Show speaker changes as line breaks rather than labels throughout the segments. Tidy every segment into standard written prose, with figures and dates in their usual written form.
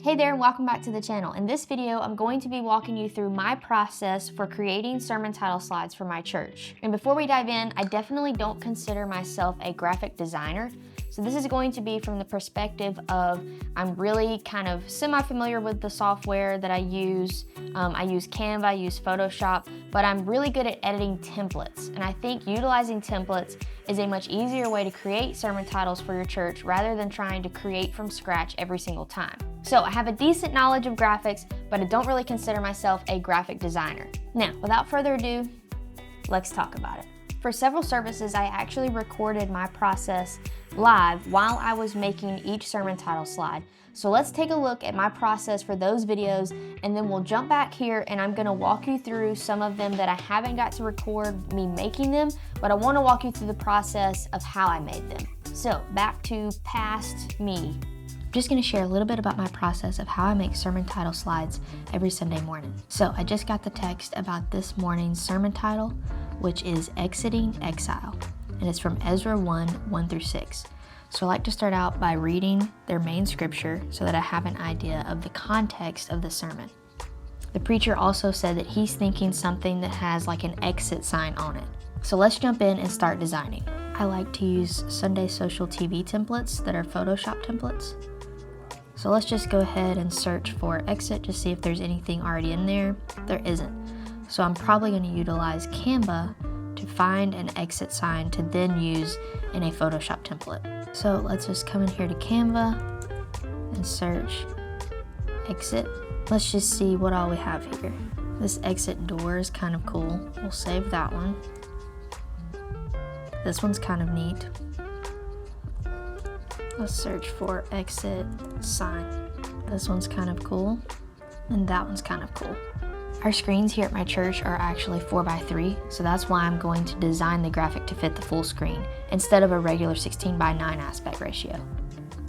Hey there, and welcome back to the channel. In this video, I'm going to be walking you through my process for creating sermon title slides for my church. And before we dive in, I definitely don't consider myself a graphic designer. So this is going to be from the perspective of I'm really kind of semi-familiar with the software that I use. I use Canva, I use Photoshop, but I'm really good at editing templates. And I think utilizing templates is a much easier way to create sermon titles for your church rather than trying to create from scratch every single time. So I have a decent knowledge of graphics, but I don't really consider myself a graphic designer. Now, without further ado, let's talk about it. For several services, I actually recorded my process live while I was making each sermon title slide. So let's take a look at my process for those videos, and then we'll jump back here and I'm gonna walk you through some of them that I haven't got to record me making them, but I wanna walk you through the process of how I made them. So back to past me. I'm just gonna share a little bit about my process of how I make sermon title slides every Sunday morning. So I just got the text about this morning's sermon title, which is Exiting Exile, and it's from Ezra 1:1-6. So I like to start out by reading their main scripture so that I have an idea of the context of the sermon. The preacher also said that he's thinking something that has like an exit sign on it. So let's jump in and start designing. I like to use Sunday Social TV templates that are Photoshop templates. So let's just go ahead and search for exit to see if there's anything already in there. There isn't. So I'm probably going to utilize Canva to find an exit sign to then use in a Photoshop template. So let's just come in here to Canva and search exit. Let's just see what all we have here. This exit door is kind of cool. We'll save that one. This one's kind of neat. Let's search for exit sign. This one's kind of cool, and that one's kind of cool. Our screens here at my church are actually 4x3, so that's why I'm going to design the graphic to fit the full screen instead of a regular 16:9 aspect ratio.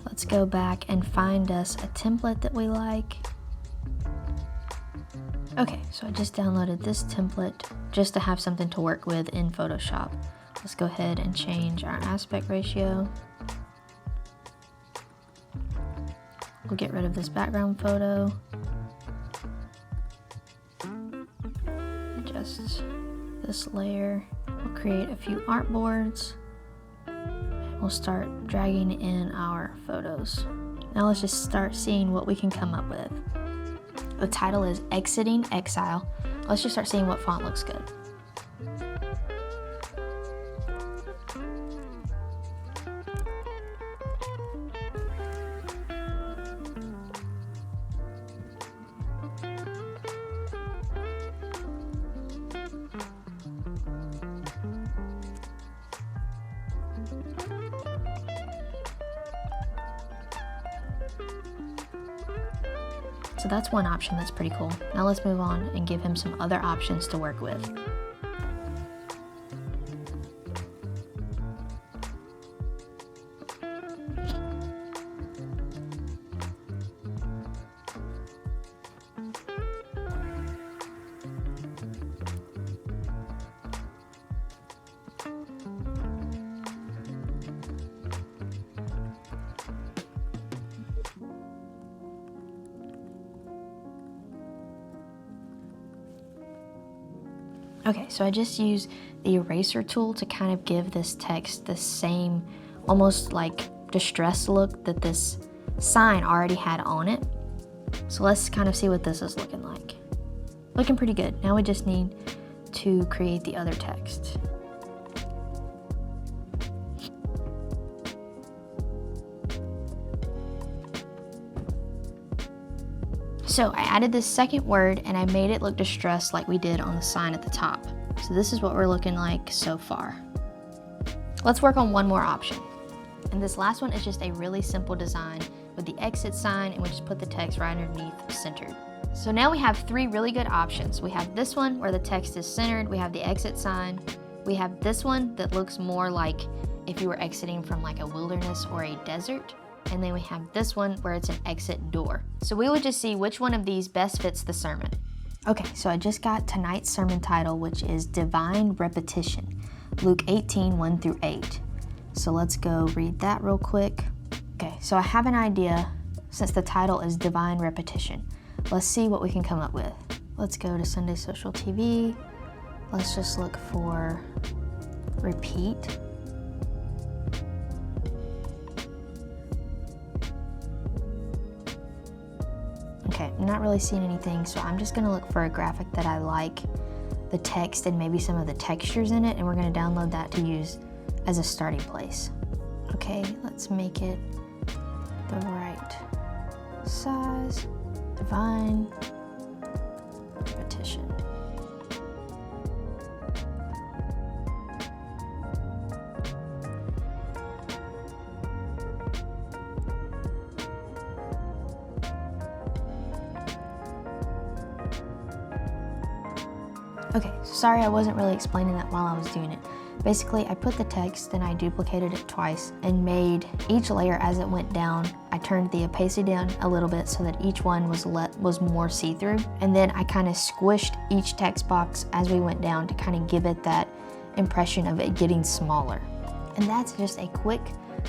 Let's go back and find us a template that we like. Okay, so I just downloaded this template just to have something to work with in Photoshop. Let's go ahead and change our aspect ratio. We'll get rid of this background photo. Adjust this layer. We'll create a few artboards. We'll start dragging in our photos. Now let's just start seeing what we can come up with. The title is Exiting Exile. Let's just start seeing what font looks good. So that's one option that's pretty cool. Now let's move on and give him some other options to work with. Okay, so I just use the eraser tool to kind of give this text the same almost like distressed look that this sign already had on it. So let's kind of see what this is looking like. Looking pretty good. Now we just need to create the other text. So I added this second word and I made it look distressed like we did on the sign at the top. So this is what we're looking like so far. Let's work on one more option. And this last one is just a really simple design with the exit sign, and we just put the text right underneath centered. So now we have three really good options. We have this one where the text is centered, we have the exit sign, we have this one that looks more like if you were exiting from like a wilderness or a desert. And then we have this one where it's an exit door. So we would just see which one of these best fits the sermon. Okay, so I just got tonight's sermon title, which is Divine Repetition, Luke 18:1-8. So let's go read that real quick. Okay, so I have an idea since the title is Divine Repetition. Let's see what we can come up with. Let's go to Sunday Social TV. Let's just look for repeat. Okay, I'm not really seeing anything, so I'm just gonna look for a graphic that I like, the text and maybe some of the textures in it, and we're gonna download that to use as a starting place. Okay, let's make it the right size. Divine Repetition. Okay, sorry I wasn't really explaining that while I was doing it. Basically, I put the text and I duplicated it twice and made each layer as it went down. I turned the opacity down a little bit so that each one was more see-through. And then I kind of squished each text box as we went down to kind of give it that impression of it getting smaller. And that's just a quick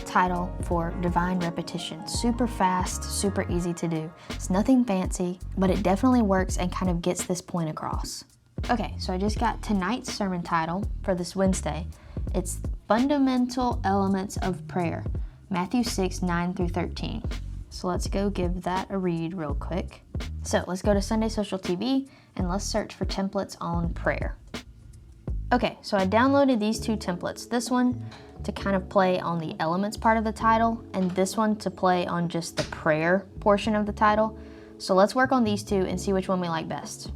title for Divine Repetition. Super fast, super easy to do. It's nothing fancy, but it definitely works and kind of gets this point across. Okay, so I just got tonight's sermon title for this Wednesday. It's Fundamental Elements of Prayer, Matthew 6, 9 through 13. So let's go give that a read real quick. So let's go to Sunday Social TV and let's search for templates on prayer. Okay, so I downloaded these two templates. This one to kind of play on the elements part of the title, and this one to play on just the prayer portion of the title. So let's work on these two and see which one we like best.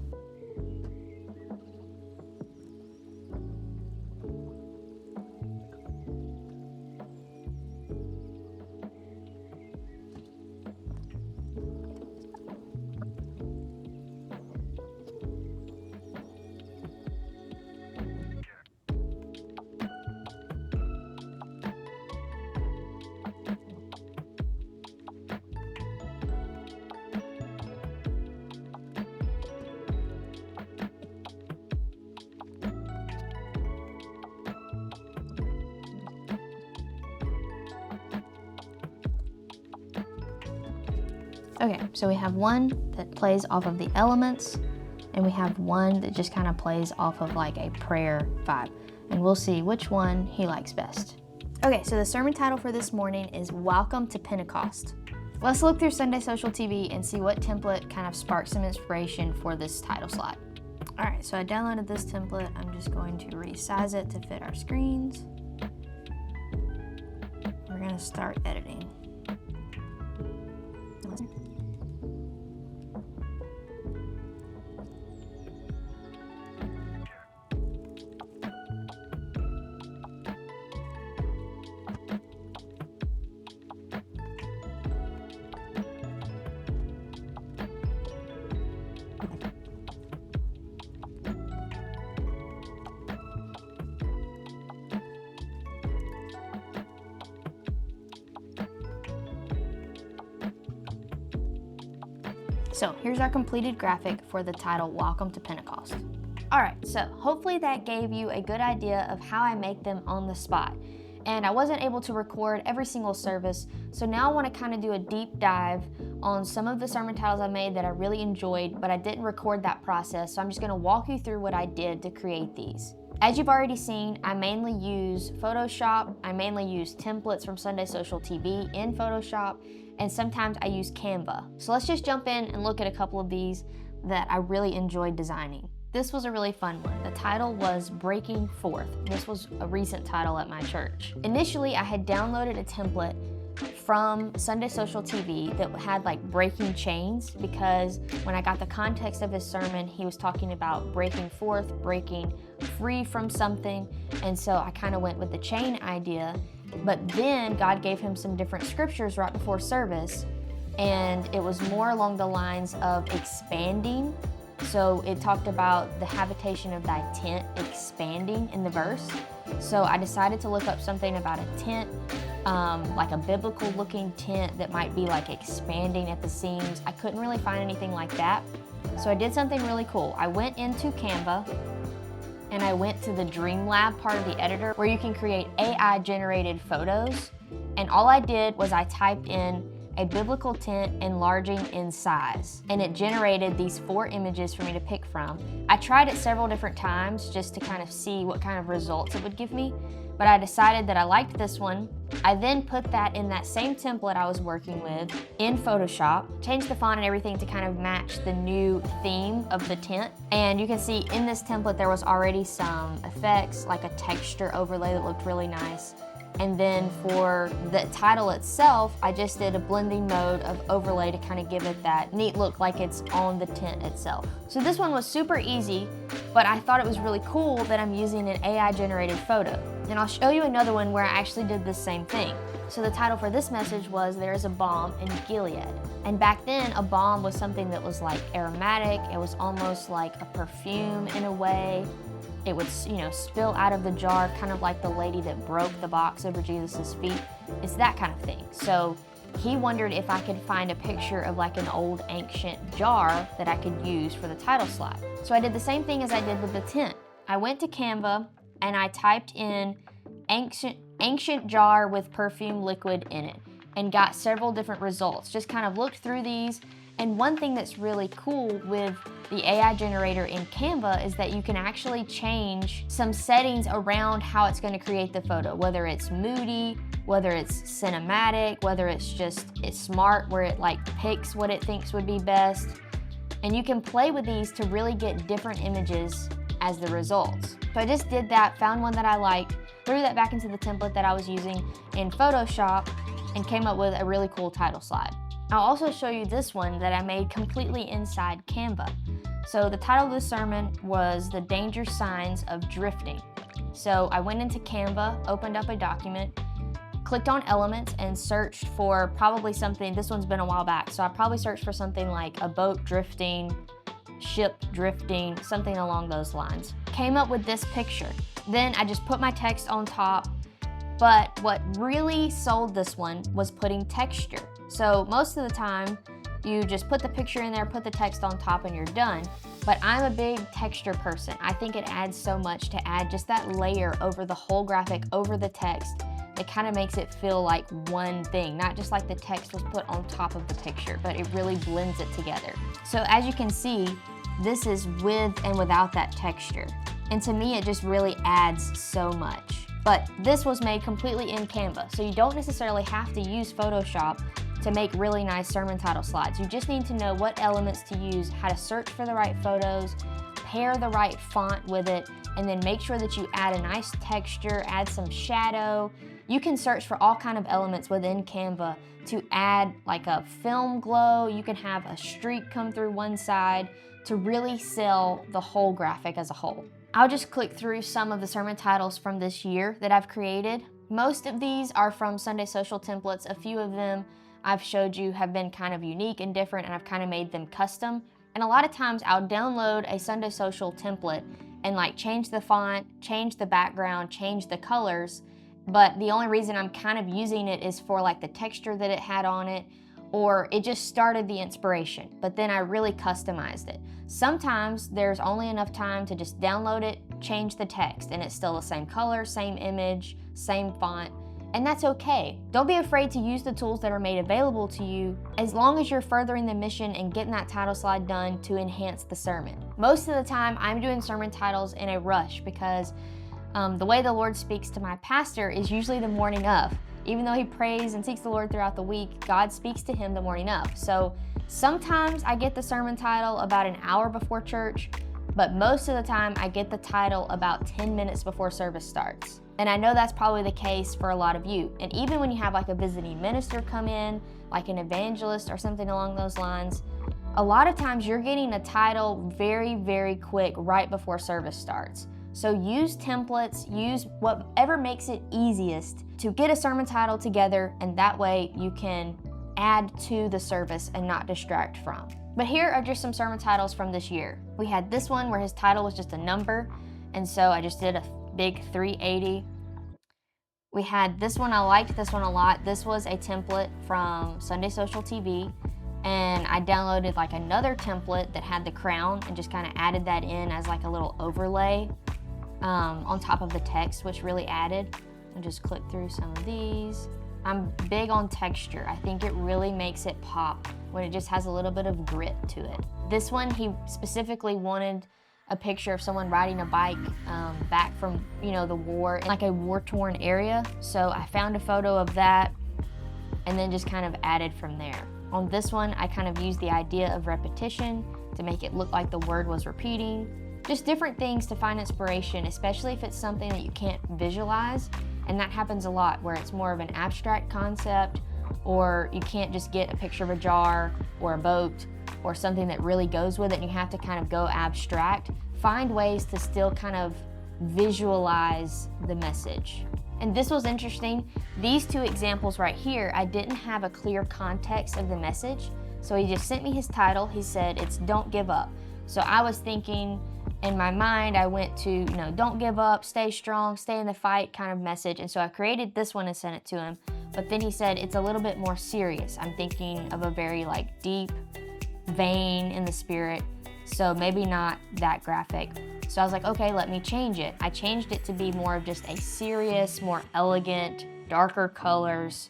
Okay, so we have one that plays off of the elements, and we have one that just kind of plays off of like a prayer vibe. And we'll see which one he likes best. Okay, so the sermon title for this morning is Welcome to Pentecost. Let's look through Sunday Social TV and see what template kind of sparks some inspiration for this title slide. All right, so I downloaded this template. I'm just going to resize it to fit our screens. We're gonna start editing. So here's our completed graphic for the title, Welcome to Pentecost. All right, so hopefully that gave you a good idea of how I make them on the spot. And I wasn't able to record every single service, so now I want to kind of do a deep dive on some of the sermon titles I made that I really enjoyed, but I didn't record that process, so I'm just going to walk you through what I did to create these. As you've already seen, I mainly use Photoshop, I mainly use templates from Sunday Social TV in Photoshop, and sometimes I use Canva. So let's just jump in and look at a couple of these that I really enjoyed designing. This was a really fun one. The title was Breaking Forth. This was a recent title at my church. Initially, I had downloaded a template from Sunday Social TV that had like breaking chains, because when I got the context of his sermon, he was talking about breaking forth, breaking free from something, and so I kind of went with the chain idea. But then God gave him some different scriptures right before service, and it was more along the lines of expanding. So it talked about the habitation of thy tent expanding in the verse. So I decided to look up something about a tent, like a biblical looking tent that might be like expanding at the seams. I couldn't really find anything like that. So I did something really cool. I went into Canva and I went to the Dreamlab part of the editor where you can create AI generated photos. And all I did was I typed in a biblical tent enlarging in size. And it generated these 4 images for me to pick from. I tried it several different times just to kind of see what kind of results it would give me, but I decided that I liked this one. I then put that in that same template I was working with in Photoshop, changed the font and everything to kind of match the new theme of the tent. And you can see in this template there was already some effects, like a texture overlay that looked really nice. And then for the title itself, I just did a blending mode of overlay to kind of give it that neat look like it's on the tent itself. So this one was super easy, but I thought it was really cool that I'm using an AI generated photo. And I'll show you another one where I actually did the same thing. So the title for this message was There's a Balm in Gilead. And back then, a balm was something that was like aromatic. It was almost like a perfume in a way. It would, spill out of the jar, kind of like the lady that broke the box over Jesus' feet. It's that kind of thing. So he wondered if I could find a picture of like an old ancient jar that I could use for the title slide. So I did the same thing as I did with the tent. I went to Canva and I typed in ancient jar with perfume liquid in it and got several different results. Just kind of looked through these. And one thing that's really cool with the AI generator in Canva is that you can actually change some settings around how it's going to create the photo, whether it's moody, whether it's cinematic, whether it's smart where it like picks what it thinks would be best. And you can play with these to really get different images as the results. So I just did that, found one that I liked, threw that back into the template that I was using in Photoshop, and came up with a really cool title slide. I'll also show you this one that I made completely inside Canva. So the title of the sermon was The Danger Signs of Drifting. So I went into Canva, opened up a document, clicked on elements and searched for probably something, this one's been a while back, so I probably searched for something like a boat drifting, ship drifting, something along those lines. Came up with this picture. Then I just put my text on top, but what really sold this one was putting texture. So most of the time, you just put the picture in there, put the text on top, and you're done. But I'm a big texture person. I think it adds so much to add just that layer over the whole graphic, over the text. It kind of makes it feel like one thing, not just like the text was put on top of the picture, but it really blends it together. So as you can see, this is with and without that texture. And to me, it just really adds so much. But this was made completely in Canva, so you don't necessarily have to use Photoshop to make really nice sermon title slides. You just need to know what elements to use, how to search for the right photos, pair the right font with it, and then make sure that you add a nice texture, add some shadow. You can search for all kind of elements within Canva to add like a film glow. You can have a streak come through one side to really sell the whole graphic as a whole. I'll just click through some of the sermon titles from this year that I've created. Most of these are from Sunday Social templates. A few of them I've showed you have been kind of unique and different, and I've kind of made them custom. And a lot of times I'll download a Sunday Social template and like change the font, change the background, change the colors, but the only reason I'm kind of using it is for like the texture that it had on it, or it just started the inspiration, but then I really customized it. Sometimes there's only enough time to just download it, change the text, and it's still the same color, same image, same font, and that's okay. Don't be afraid to use the tools that are made available to you as long as you're furthering the mission and getting that title slide done to enhance the sermon. Most of the time, I'm doing sermon titles in a rush because the way the Lord speaks to my pastor is usually the morning of. Even though he prays and seeks the Lord throughout the week, God speaks to him the morning of. So sometimes I get the sermon title about an hour before church, but most of the time I get the title about 10 minutes before service starts. And I know that's probably the case for a lot of you. And even when you have like a visiting minister come in, like an evangelist or something along those lines, a lot of times you're getting a title very, very quick right before service starts. So use templates, use whatever makes it easiest to get a sermon title together, and that way you can add to the service and not distract from. But here are just some sermon titles from this year. We had this one where his title was just a number, and so I just did a big 380. We had this one, I liked this one a lot. This was a template from Sunday Social TV, and I downloaded like another template that had the crown and just kind of added that in as like a little overlay on top of the text, which really added. And just click through some of these. I'm big on texture. I think it really makes it pop when it just has a little bit of grit to it. This one, he specifically wanted a picture of someone riding a bike back from, the war, in like a war-torn area. So I found a photo of that and then just kind of added from there. On this one, I kind of used the idea of repetition to make it look like the word was repeating. Just different things to find inspiration, especially if it's something that you can't visualize. And that happens a lot, where it's more of an abstract concept, or you can't just get a picture of a jar or a boat or something that really goes with it, and you have to kind of go abstract. Find ways to still kind of visualize the message. And this was interesting. These two examples right here, I didn't have a clear context of the message. So he just sent me his title. He said, it's Don't Give Up. So I was thinking, in my mind, I went to, don't give up, stay strong, stay in the fight kind of message. And so I created this one and sent it to him. But then he said, it's a little bit more serious. I'm thinking of a very deep vein in the spirit. So maybe not that graphic. So I was like, okay, let me change it. I changed it to be more of just a serious, more elegant, darker colors.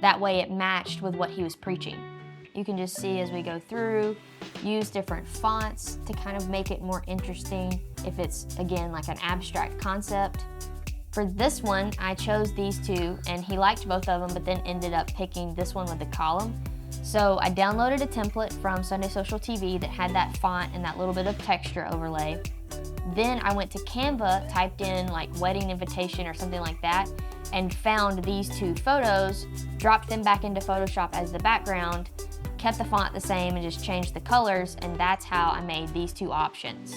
That way it matched with what he was preaching. You can just see as we go through, use different fonts to kind of make it more interesting if it's, again, like an abstract concept. For this one, I chose these two, and he liked both of them, but then ended up picking this one with the column. So I downloaded a template from Sunday Social TV that had that font and that little bit of texture overlay. Then I went to Canva, typed in wedding invitation or something like that, and found these two photos, dropped them back into Photoshop as the background, kept the font the same and just changed the colors, and that's how I made these two options.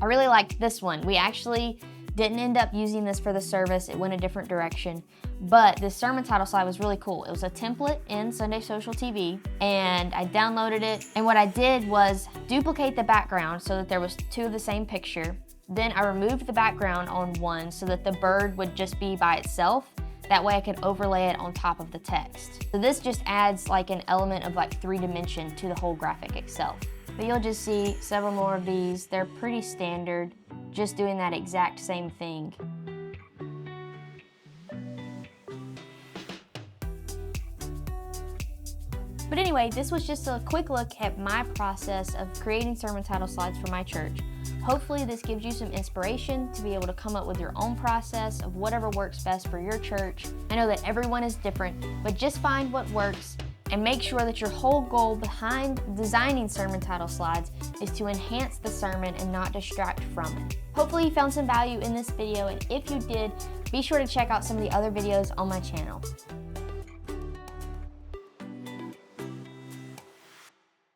I really liked this one. We actually didn't end up using this for the service. It went a different direction. But this sermon title slide was really cool. It was a template in Sunday Social TV, and I downloaded it. And what I did was duplicate the background so that there was two of the same picture. Then I removed the background on one so that the bird would just be by itself. That way I could overlay it on top of the text. So this just adds an element of 3D to the whole graphic itself. But you'll just see several more of these. They're pretty standard, just doing that exact same thing. But anyway, this was just a quick look at my process of creating sermon title slides for my church. Hopefully this gives you some inspiration to be able to come up with your own process of whatever works best for your church. I know that everyone is different, but just find what works and make sure that your whole goal behind designing sermon title slides is to enhance the sermon and not distract from it. Hopefully you found some value in this video, and if you did, be sure to check out some of the other videos on my channel.